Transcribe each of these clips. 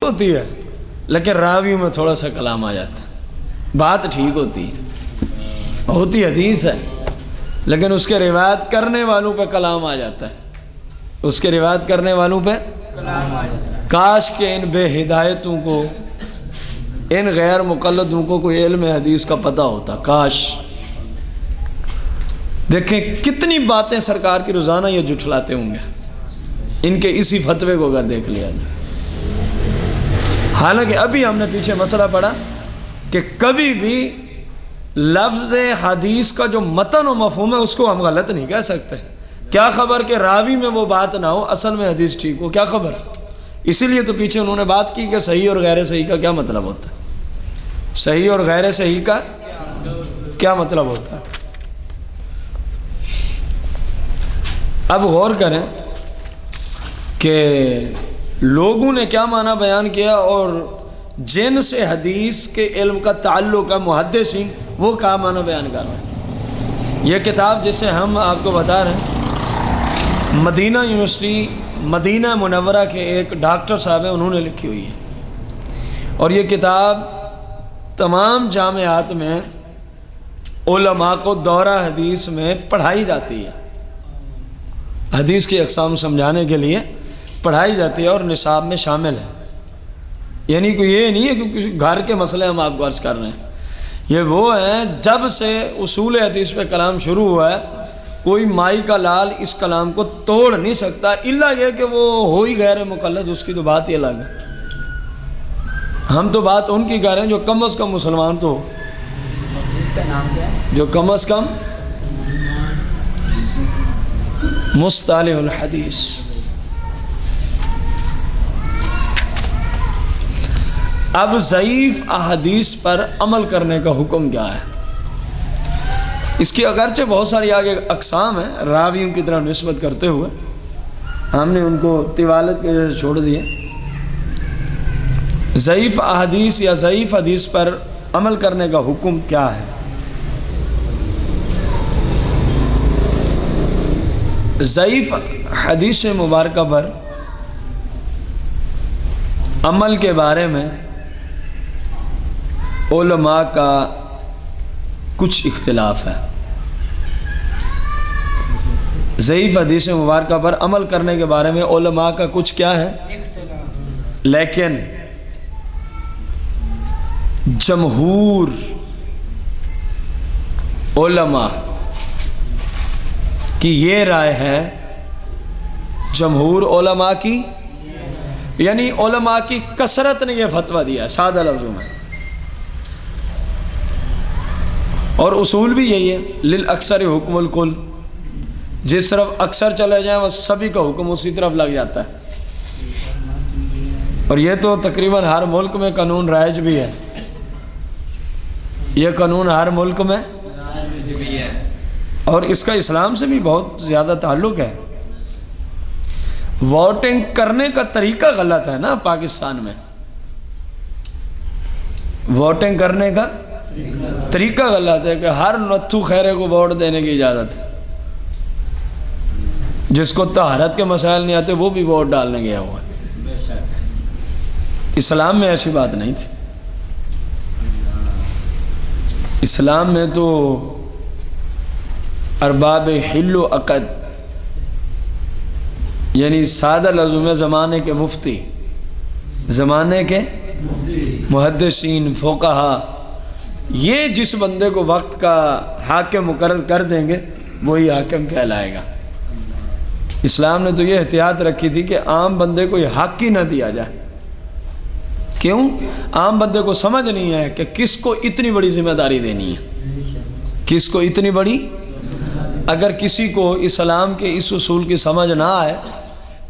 ہوتی ہے لیکن راوی میں تھوڑا سا کلام آ جاتا ہے، بات ٹھیک ہوتی ہے، ہوتی حدیث ہے لیکن اس کے روایت کرنے والوں پہ کلام آ جاتا ہے، اس کے روایت کرنے والوں پہ کلام آ جاتا ہے۔ کاش کہ ان بے ہدایتوں کو، ان غیر مقلدوں کو کوئی علم حدیث کا پتہ ہوتا، کاش۔ دیکھیں کتنی باتیں سرکار کی روزانہ یہ جھٹلاتے ہوں گے، ان کے اسی فتوے کو اگر دیکھ لیا جائے۔ حالانکہ ابھی ہم نے پیچھے مسئلہ پڑھا کہ کبھی بھی لفظ حدیث کا جو متن و مفہوم ہے اس کو ہم غلط نہیں کہہ سکتے۔ کیا خبر کہ راوی میں وہ بات نہ ہو، اصل میں حدیث ٹھیک ہو، کیا خبر؟ اسی لیے تو پیچھے انہوں نے بات کی کہ صحیح اور غیر صحیح کا کیا مطلب ہوتا ہے، صحیح اور غیر صحیح کا کیا مطلب ہوتا ہے۔ اب غور کریں کہ لوگوں نے کیا معنی بیان کیا اور جن سے حدیث کے علم کا تعلق ہے محدثین وہ کیا معنی بیان کر رہے ہیں۔ یہ کتاب جسے ہم آپ کو بتا رہے ہیں مدینہ یونیورسٹی مدینہ منورہ کے ایک ڈاکٹر صاحب ہیں، انہوں نے لکھی ہوئی ہے، اور یہ کتاب تمام جامعات میں علماء کو دورہ حدیث میں پڑھائی جاتی ہے، حدیث کی اقسام سمجھانے کے لیے پڑھائی جاتی ہے اور نصاب میں شامل ہے۔ یعنی کوئی یہ نہیں ہے کہ کسی گھر کے مسئلے ہم آپ کو عرض کر رہے ہیں، یہ وہ ہیں جب سے اصول حدیث پہ کلام شروع ہوا ہے کوئی مائی کا لال اس کلام کو توڑ نہیں سکتا، الا یہ کہ وہ ہو ہی غیر مقلد، اس کی تو بات ہی الگ ہے۔ ہم تو بات ان کی کر رہے ہیں جو کم از کم مسلمان تو ہو، اس کا نام کیا ہے؟ جو کم از کم مصطلح الحدیث۔ اب ضعیف احادیث پر عمل کرنے کا حکم کیا ہے؟ اس کی اگرچہ بہت ساری آگے اقسام ہیں، راویوں کی طرف نسبت کرتے ہوئے ہم نے ان کو طوالت کی وجہ سے چھوڑ دیے۔ ضعیف احادیث یا ضعیف حدیث پر عمل کرنے کا حکم کیا ہے؟ ضعیف حدیث مبارکہ پر عمل کے بارے میں علماء کا کچھ اختلاف ہے۔ ضعیف حدیث مبارکہ پر عمل کرنے کے بارے میں علماء کا کچھ کیا ہے، لیکن جمہور علماء کی یہ رائے ہے، جمہور علماء کی یعنی علماء کی کثرت نے یہ فتویٰ دیا ہے سادہ لفظوں میں، اور اصول بھی یہی ہے للاکثر حکم الکل، جس طرف اکثر چلے جائیں وہ سبھی کا حکم اسی طرف لگ جاتا ہے، اور یہ تو تقریباً ہر ملک میں قانون رائج بھی ہے، یہ قانون ہر ملک میں، اور اس کا اسلام سے بھی بہت زیادہ تعلق ہے۔ ووٹنگ کرنے کا طریقہ غلط ہے نا پاکستان میں، ووٹنگ کرنے کا طریقہ غلط ہے کہ ہر نتھو خیرے کو ووٹ دینے کی اجازت ہے، جس کو طہارت کے مسائل نہیں آتے وہ بھی ووٹ ڈالنے گیا ہوا ہے۔ اسلام میں ایسی بات نہیں تھی، اسلام میں تو ارباب حل و عقد یعنی سادہ لفظوں میں زمانے کے مفتی، زمانے کے محدثین فقہا، یہ جس بندے کو وقت کا حاکم مقرر کر دیں گے وہی حاکم کہلائے گا۔ اسلام نے تو یہ احتیاط رکھی تھی کہ عام بندے کو یہ حق ہی نہ دیا جائے۔ کیوں؟ عام بندے کو سمجھ نہیں ہے کہ کس کو اتنی بڑی ذمہ داری دینی ہے، کس کو اتنی بڑی۔ اگر کسی کو اسلام کے اس اصول کی سمجھ نہ آئے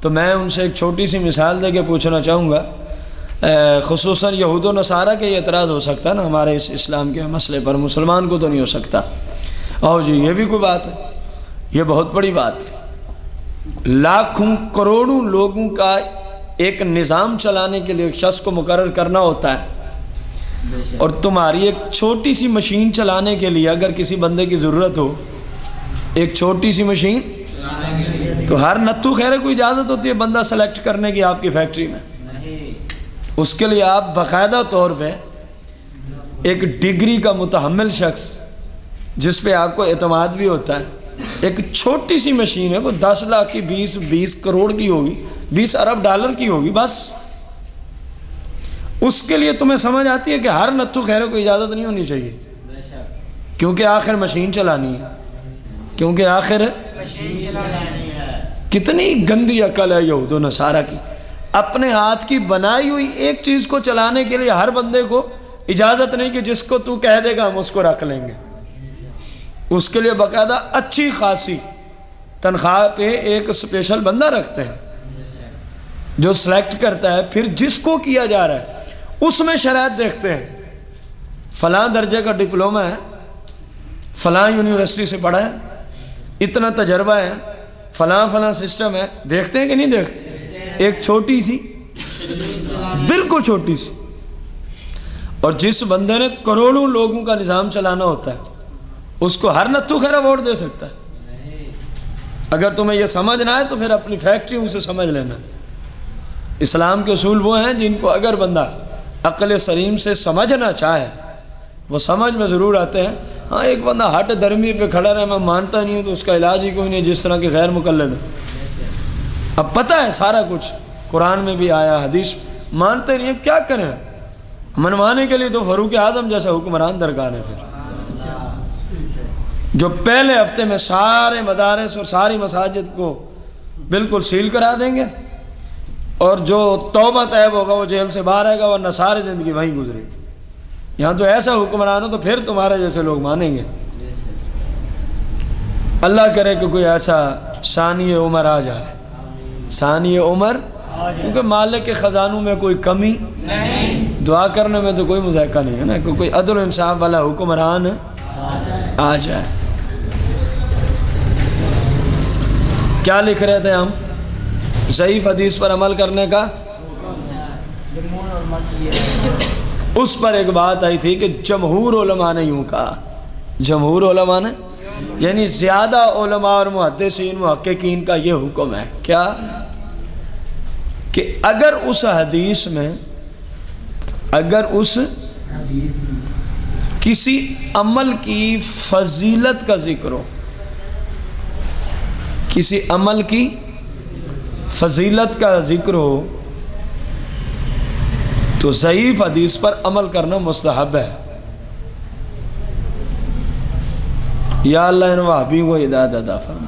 تو میں ان سے ایک چھوٹی سی مثال دے کے پوچھنا چاہوں گا، خصوصاً یہود و نصارہ کے یہ اعتراض ہو سکتا ہے نا ہمارے اس اسلام کے مسئلے پر، مسلمان کو تو نہیں ہو سکتا۔ اور جی یہ بھی کوئی بات ہے، یہ بہت بڑی بات ہے۔ لاکھوں کروڑوں لوگوں کا ایک نظام چلانے کے لیے ایک شخص کو مقرر کرنا ہوتا ہے، اور تمہاری ایک چھوٹی سی مشین چلانے کے لیے اگر کسی بندے کی ضرورت ہو، ایک چھوٹی سی مشین، تو ہر نتھو خیرے کو اجازت ہوتی ہے بندہ سلیکٹ کرنے کی آپ کی فیکٹری میں؟ اس کے لیے آپ باقاعدہ طور پہ ایک ڈگری کا متحمل شخص جس پہ آپ کو اعتماد بھی ہوتا ہے، ایک چھوٹی سی مشین ہے، کوئی 10 لاکھ کی 20 کروڑ کی ہوگی، 20 ارب ڈالر کی ہوگی، بس اس کے لیے تمہیں سمجھ آتی ہے کہ ہر نتھو خیرے کو اجازت نہیں ہونی چاہیے، کیونکہ آخر مشین چلانی ہے، کیونکہ آخر کتنی گندی عقل ہے یہود و نصارہ کی، اپنے ہاتھ کی بنائی ہوئی ایک چیز کو چلانے کے لیے ہر بندے کو اجازت نہیں کہ جس کو تو کہہ دے گا ہم اس کو رکھ لیں گے، اس کے لیے باقاعدہ اچھی خاصی تنخواہ پہ ایک اسپیشل بندہ رکھتے ہیں جو سلیکٹ کرتا ہے، پھر جس کو کیا جا رہا ہے اس میں شرائط دیکھتے ہیں، فلاں درجے کا ڈپلومہ ہے، فلاں یونیورسٹی سے پڑھا ہے، اتنا تجربہ ہے، فلاں سسٹم ہے، دیکھتے ہیں کہ نہیں دیکھتے؟ ایک چھوٹی سی، بالکل چھوٹی سی، اور جس بندے نے کروڑوں لوگوں کا نظام چلانا ہوتا ہے اس کو ہر نتھو خیرہ ووٹ دے سکتا ہے۔ اگر تمہیں یہ سمجھ نہ آئے تو پھر اپنی فیکٹریوں سے سمجھ لینا۔ اسلام کے اصول وہ ہیں جن کو اگر بندہ عقل سلیم سے سمجھنا چاہے وہ سمجھ میں ضرور آتے ہیں۔ ہاں ایک بندہ ہٹ درمی پہ کھڑا رہے میں مانتا نہیں ہوں تو اس کا علاج ہی کوئی نہیں، جس طرح کے غیر مقلد ہیں، اب پتہ ہے سارا کچھ، قرآن میں بھی آیا، حدیث، مانتے نہیں، اب کیا کریں؟ منوانے کے لیے تو فاروق اعظم جیسا حکمران درکار ہے، پھر جو پہلے ہفتے میں سارے مدارس اور ساری مساجد کو بالکل سیل کرا دیں گے، اور جو توبہ طیب ہوگا وہ جیل سے باہر آئے گا، ورنہ ساری زندگی وہیں گزرے گی۔ یہاں تو ایسا حکمران ہو تو پھر تمہارے جیسے لوگ مانیں گے۔ اللہ کرے کہ کوئی ایسا ثانی عمر آ جائے، ثانی عمر، کیونکہ مالک کے خزانوں میں کوئی کمی نہیں، دعا کرنے میں تو کوئی مذائقہ نہیں ہے نا، کہ کوئی عدل و انصاف والا حکمران آ جائے۔ کیا لکھ رہے تھے ہم؟ ضعیف حدیث پر عمل کرنے کا، اس پر ایک بات آئی تھی کہ جمہور علماء نے یوں کہا، جمہور علماء نے یعنی زیادہ علماء اور محدثین محققین کا یہ حکم ہے، کیا؟ کہ اگر اس حدیث میں، اگر اس کسی عمل کی فضیلت کا ذکر ہو، کسی عمل کی فضیلت کا ذکر ہو تو ضعیف حدیث پر عمل کرنا مستحب ہے۔ یا اللہ ان وہابیوں کو ہدایت عطا فرما،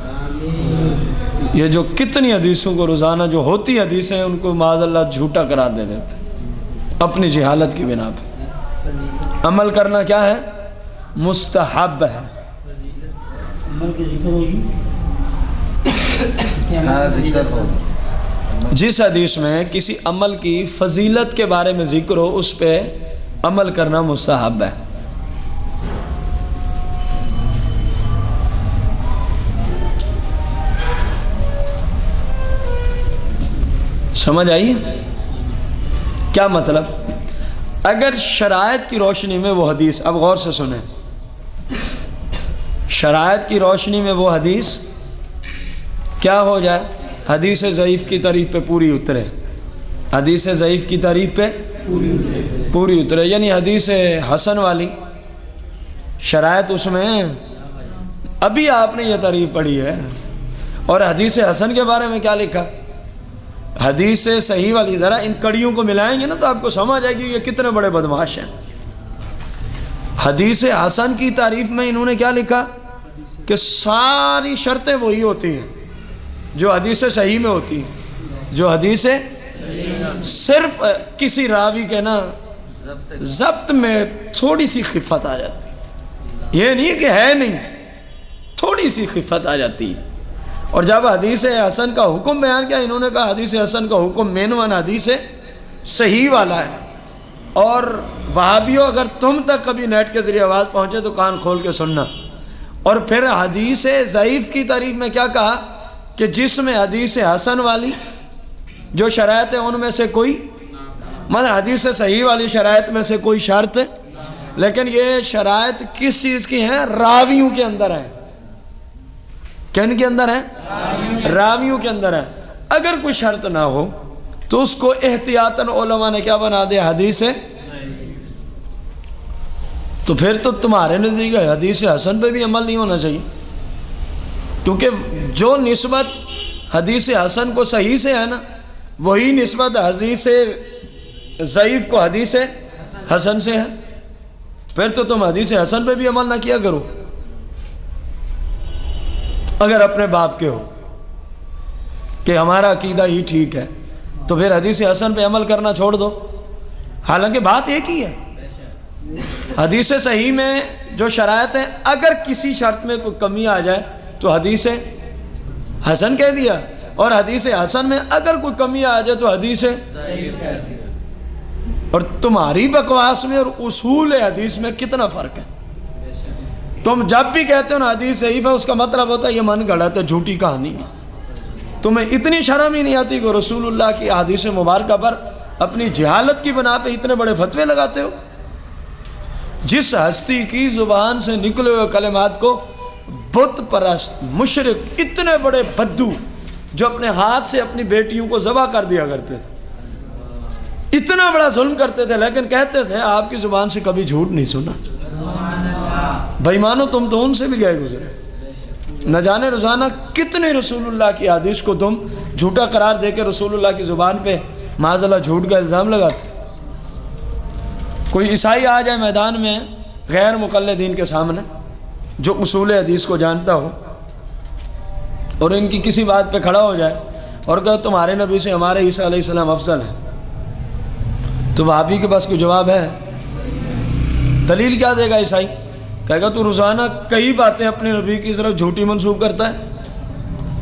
یہ جو کتنی حدیثوں کو روزانہ جو ہوتی حدیثیں ہیں ان کو معاذ اللہ جھوٹا قرار دے دیتے اپنی جہالت کی بنا پہ۔ عمل کرنا کیا ہے؟ مستحب ہے۔ جس حدیث میں کسی عمل کی فضیلت کے بارے میں ذکر ہو اس پہ عمل کرنا مستحب ہے۔ سمجھ آئی کیا مطلب؟ اگر شرائط کی روشنی میں وہ حدیث، اب غور سے سنیں، شرائط کی روشنی میں وہ حدیث کیا ہو جائے؟ حدیث ضعیف کی تعریف پہ پوری اترے، حدیث ضعیف کی تعریف پہ پوری اترے، یعنی حدیث حسن والی شرائط اس میں، ابھی آپ نے یہ تعریف پڑھی ہے، اور حدیث حسن کے بارے میں کیا لکھا؟ حدیث صحیح والی، ذرا ان کڑیوں کو ملائیں گے نا تو آپ کو سمجھ آئے گی یہ کتنے بڑے بدمعاش ہیں۔ حدیث حسن کی تعریف میں انہوں نے کیا لکھا؟ کہ ساری شرطیں وہی ہوتی ہیں جو حدیث صحیح میں ہوتی ہیں، جو حدیث صرف کسی راوی کے نا ضبط میں تھوڑی سی خفت آ جاتی ہے، یہ نہیں کہ ہے نہیں، تھوڑی سی خفت آ جاتی ہے۔ اور جب حدیث حسن کا حکم بیان کیا، انہوں نے کہا حدیث حسن کا حکم مین ون حدیث صحیح والا ہے، اور وہابیوں اگر تم تک کبھی نیٹ کے ذریعے آواز پہنچے تو کان کھول کے سننا۔ اور پھر حدیث ضعیف کی تعریف میں کیا کہا؟ کہ جس میں حدیث حسن والی جو شرائط ہیں ان میں سے کوئی، مطلب حدیث صحیح والی شرائط میں سے کوئی شرط، لیکن یہ شرائط کس چیز کی ہیں؟ راویوں کے اندر ہیں۔ کن کے اندر ہیں؟ راویوں کے اندر ہیں۔ اگر کوئی شرط نہ ہو تو اس کو احتیاطاً علماء نے کیا بنا دیا؟ حدیث ہے۔ تو پھر تو تمہارے نزدیک حدیث حسن پہ بھی عمل نہیں ہونا چاہیے، کیونکہ جو نسبت حدیث حسن کو صحیح سے ہے نا، وہی نسبت حدیث ضعیف کو حدیث حسن سے ہے۔ پھر تو تم حدیث حسن پہ بھی عمل نہ کیا کرو اگر اپنے باپ کے ہو کہ ہمارا عقیدہ ہی ٹھیک ہے، تو پھر حدیث حسن پہ عمل کرنا چھوڑ دو، حالانکہ بات ایک ہی ہے۔ حدیث صحیح میں جو شرائط ہیں، اگر کسی شرط میں کوئی کمی آ جائے تو حدیث حسن کہہ دیا، اور حدیث حسن میں اگر کوئی کمی آ جائے تو حدیث اور تمہاری بکواس میں اور اصول حدیث میں کتنا فرق ہے؟ تم جب بھی کہتے ہو نا حدیث ضعیف ہے، اس کا مطلب ہوتا ہے یہ من گڑھت ہے، جھوٹی کہانی۔ تمہیں اتنی شرم ہی نہیں آتی کہ رسول اللہ کی احادیث مبارکہ پر اپنی جہالت کی بنا پہ اتنے بڑے فتوے لگاتے ہو؟ جس ہستی کی زبان سے نکلے ہوئے کلمات کو بت پرست مشرک اتنے بڑے بدو جو اپنے ہاتھ سے اپنی بیٹیوں کو ذبح کر دیا کرتے تھے، اتنا بڑا ظلم کرتے تھے، لیکن کہتے تھے آپ کی زبان سے کبھی جھوٹ نہیں سنا۔ بھائی مانو تم تو ان سے بھی گئے گزرے، نہ جانے روزانہ کتنے رسول اللہ کی حدیث کو تم جھوٹا قرار دے کے رسول اللہ کی زبان پہ معاذ اللہ جھوٹ کا الزام لگاتے۔ کوئی عیسائی آ جائے میدان میں غیر مقلدین کے سامنے جو اصول حدیث کو جانتا ہو، اور ان کی کسی بات پہ کھڑا ہو جائے اور کہو تمہارے نبی سے ہمارے عیسیٰ علیہ السلام افضل ہے، تو وہابی کے پاس کوئی جواب ہے؟ دلیل کیا دے گا عیسائی؟ کہے گا تو روزانہ کئی باتیں اپنے نبی کی طرف جھوٹی منسوب کرتا ہے،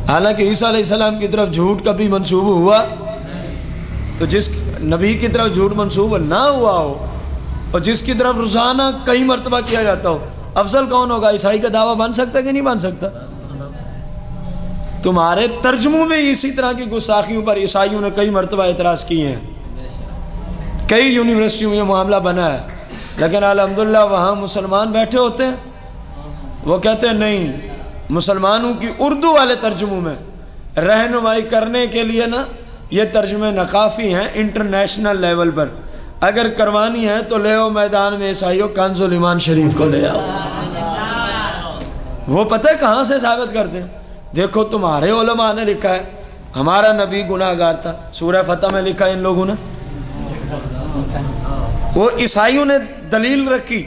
حالانکہ عیسیٰ علیہ السلام کی طرف جھوٹ کبھی منسوب ہوا؟ تو جس نبی کی طرف جھوٹ منسوب نہ ہوا ہو اور جس کی طرف روزانہ کئی مرتبہ کیا جاتا ہو، افضل کون ہوگا؟ عیسائی کا دعویٰ بن سکتا ہے کہ نہیں بن سکتا؟ تمہارے ترجموں میں اسی طرح کی گستاخیوں پر عیسائیوں نے کئی مرتبہ اعتراض کیے ہیں، کئی یونیورسٹیوں میں یہ معاملہ بنا ہے، لیکن الحمدللہ وہاں مسلمان بیٹھے ہوتے ہیں، وہ کہتے ہیں نہیں، مسلمانوں کی اردو والے ترجموں میں رہنمائی کرنے کے لیے نا یہ ترجمے ناکافی ہیں، انٹرنیشنل لیول پر اگر کروانی ہے تو لے آؤ میدان میں عیسائیوں کنز الایمان شریف کو لے آؤ۔ وہ پتہ ہے کہاں سے ثابت کرتے ہیں؟ دیکھو تمہارے علماء نے لکھا ہے ہمارا نبی گناہ گار تھا، سورہ فتح میں لکھا ہے ان لوگوں نے، وہ عیسائیوں نے دلیل رکھی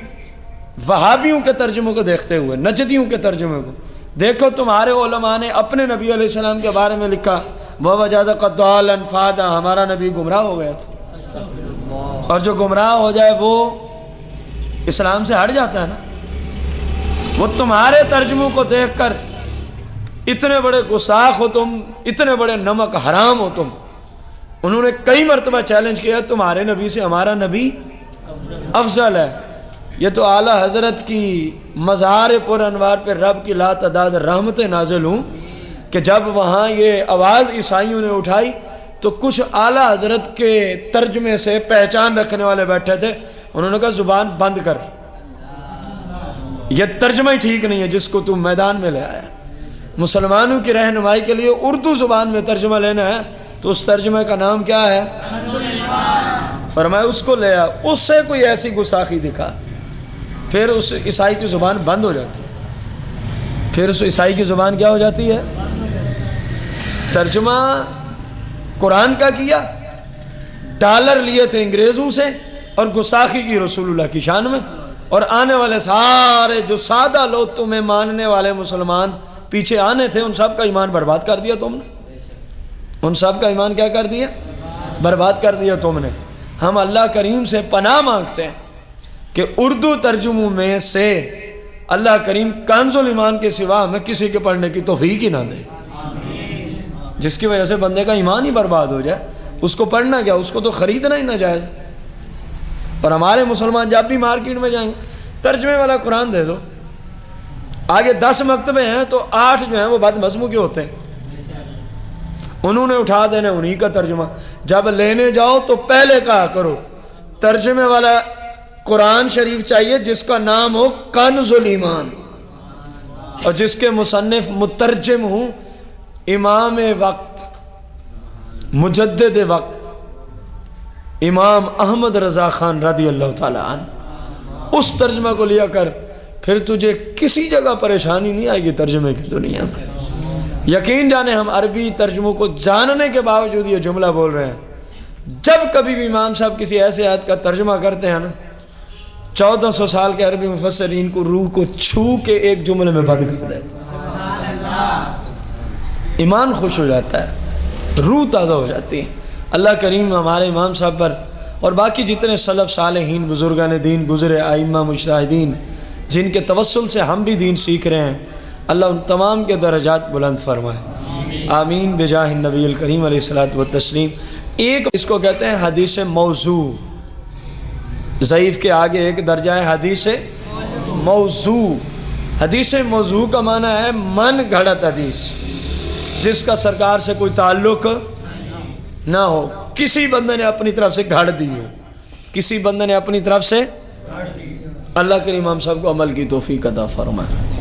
وہابیوں کے ترجموں کو دیکھتے ہوئے، نجدیوں کے ترجمے کو۔ دیکھو تمہارے علماء نے اپنے نبی علیہ السلام کے بارے میں لکھا وَوَجَدَكَ ضَالًّا فَهَدَىٰ، ہمارا نبی گمراہ ہو گیا تھا، اور جو گمراہ ہو جائے وہ اسلام سے ہٹ جاتا ہے نا۔ وہ تمہارے ترجموں کو دیکھ کر اتنے بڑے گستاخ ہو تم، اتنے بڑے نمک حرام ہو تم، انہوں نے کئی مرتبہ چیلنج کیا تمہارے نبی سے ہمارا نبی افضل ہے۔ یہ تو اعلیٰ حضرت کی مزار پر انوار پہ رب کی لاتعداد رحمتیں نازل ہوں کہ جب وہاں یہ آواز عیسائیوں نے اٹھائی تو کچھ اعلیٰ حضرت کے ترجمے سے پہچان رکھنے والے بیٹھے تھے، انہوں نے کہا زبان بند کر، یہ ترجمہ ہی ٹھیک نہیں ہے جس کو تم میدان میں لے آیا۔ مسلمانوں کی رہنمائی کے لیے اردو زبان میں ترجمہ لینا ہے تو اس ترجمے کا نام کیا ہے؟ فرمایا اس کو لے آ، اس سے کوئی ایسی گستاخی دکھا، پھر اس عیسائی کی زبان بند ہو جاتی ہے، پھر اس عیسائی کی زبان کیا ہو جاتی ہے؟ ترجمہ قرآن کا کیا، ڈالر لیے تھے انگریزوں سے اور گستاخی کی رسول اللہ کی شان میں، اور آنے والے سارے جو سادہ لوگ تمہیں ماننے والے مسلمان پیچھے آنے تھے ان سب کا ایمان برباد کر دیا تم نے، ان سب کا ایمان کیا کر دیا؟ برباد کر دیا تم نے۔ ہم اللہ کریم سے پناہ مانگتے ہیں کہ اردو ترجموں میں سے اللہ کریم کنز الایمان کے سوا ہمیں کسی کے پڑھنے کی توفیق ہی نہ دے، جس کی وجہ سے بندے کا ایمان ہی برباد ہو جائے۔ اس کو پڑھنا کیا، اس کو تو خریدنا ہی ناجائز۔ اور ہمارے مسلمان جب بھی مارکیٹ میں جائیں ترجمے والا قرآن دے دو، آگے 10 مکتبے ہیں تو 8 جو ہیں وہ بد مضمون کے ہوتے ہیں، انہوں نے اٹھا دینا انہی کا ترجمہ۔ جب لینے جاؤ تو پہلے کہا کرو ترجمے والا قرآن شریف چاہیے جس کا نام ہو کنز الایمان، اور جس کے مصنف مترجم ہوں امام وقت، مجدد وقت، امام احمد رضا خان رضی اللہ تعالیٰ عنہ، اس ترجمہ کو لیا کر، پھر تجھے کسی جگہ پریشانی نہیں آئے گی ترجمے کی دنیا میں۔ یقین جانے ہم عربی ترجموں کو جاننے کے باوجود یہ جملہ بول رہے ہیں۔ جب کبھی بھی امام صاحب کسی ایسے آیت کا ترجمہ کرتے ہیں نا، 1400 سال کے عربی مفسرین کو روح کو چھو کے ایک جملے میں بند کر دیتے ہیں۔ ایمان خوش ہو جاتا ہے، روح تازہ ہو جاتی ہے۔ اللہ کریم ہمارے امام صاحب پر اور باقی جتنے سلف صالحین بزرگان دین گزرے، ائمہ مجتہدین جن کے توسل سے ہم بھی دین سیکھ رہے ہیں، اللہ ان تمام کے درجات بلند فرمائے، آمین بجاہ النبی الکریم علیہ الصلوۃ والتسلیم۔ ایک اس کو کہتے ہیں حدیث موضوع، ضعیف کے آگے ایک درجہ ہے حدیث موضوع۔ حدیث موضوع کا معنی ہے من گھڑت حدیث، جس کا سرکار سے کوئی تعلق نہ ہو، کسی بندے نے اپنی طرف سے گھڑ دی ہو، کسی بندے نے اپنی طرف سے۔ اللہ کے امام صاحب کو عمل کی توفیق عطا فرمائے۔